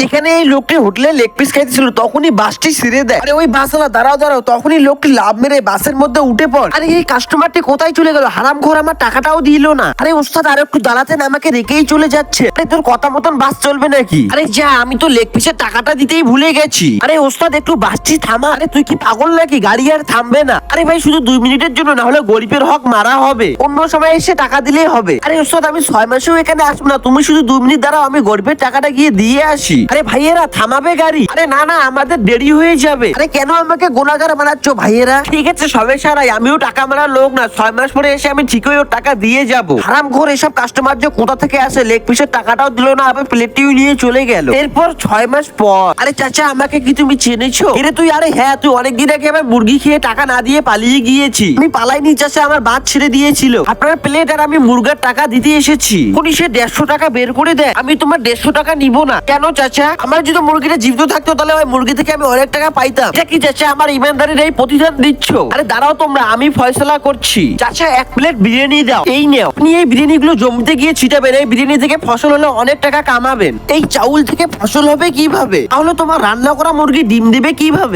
এখানে এই লোকটি হোটেলে লেগ পিস খাইতেছিল, তখনই বাসটি ছিঁড়ে দেয়। আরে ওই বাসওয়ালা দাঁড়াও দাঁড়াও, তখনই লোকটি লাভ মেরে বাসের মধ্যে উঠে পড়ে। আরে এই কাস্টমারটি কোথায় চলে গেল? হারামখোর আমার টাকাটাও দিল না। আরে ওস্তাদ আর একটু দাঁড়াতেন, আমাকে রেখেই চলে যাচ্ছে। আরে তোর কথা মতন বাস চলবে নাকি? আরে যা, আমি তো লেগ পিসের টাকাটা দিতেই ভুলে গেছি। আরে ওস্তাদ একটু বাসটি থামা। আরে তুই কি পাগল নাকি? গাড়ি আর থামবে না। আরে ভাই শুধু 2 মিনিটের জন্য, না হলে গরিবের হক মারা হবে, অন্য সময় এসে টাকা দিলেই হবে। আরে ওস্তাদ আমি 6 মাসেও এখানে আসবো না, তুমি শুধু 2 মিনিট দাঁড়াও, আমি গরিবের টাকাটা গিয়ে দিয়ে আসি। আরে ভাইয়েরা থামাবে গাড়ি? আরে না না, আমাদের দেরি হয়ে যাবে। আরে কেন আমাকে গুনাহগার বানাচ্ছ ভাইয়েরা? ঠিক আছে সমস্যা নাই, আমিও টাকা মারার লোক না, 6 মাস পরে এসে আমি ঠিকই ওর টাকা দিয়ে যাবো। হারামখোর এসব কাস্টমার যে কোথা থেকে আসে, লেগ পিসের টাকাটাও দিল না, আবার প্লেটটিও নিয়ে চলে গেল। এরপর 6 মাস পর, আরে চাচা আমাকে কি তুমি চিনেছো? এরে তুই? আরে হ্যাঁ, তুই অনেকদিন আগে আমার মুরগি খেয়ে টাকা না দিয়ে পালিয়ে গিয়েছি। আমি পালাইনি চাচা, আমার বাদ ছেড়ে দিয়েছিল। আপনার প্লেট আর আমি মুরগার টাকা দিতে এসেছি। উনি সে 150 টাকা বের করে দেয়। আমি তোমার 150 টাকা নিব না। কেন চাচা? আমার যদি মুরগিটা জীবিত থাকতো তাহলে ওই মুরগি থেকে আমি অনেক টাকা পাইতাম। এটা কি চাচা আমার ইমানদারির এই প্রতিদান দিচ্ছ? আরে দাঁড়াও তোমরা, আমি ফয়সালা করছি। চাচা 1 প্লেট বিরিয়ানি দাও। এই নেও। আপনি এই বিরিয়ানি গুলো জমিতে গিয়ে ছিটাবেন, এই বিরিয়ানি থেকে ফসল হলে অনেক টাকা কামাবেন। এই চাউল থেকে ফসল হবে কিভাবে? তাহলে তোমার রান্না করা মুরগি ডিম দেবে কিভাবে?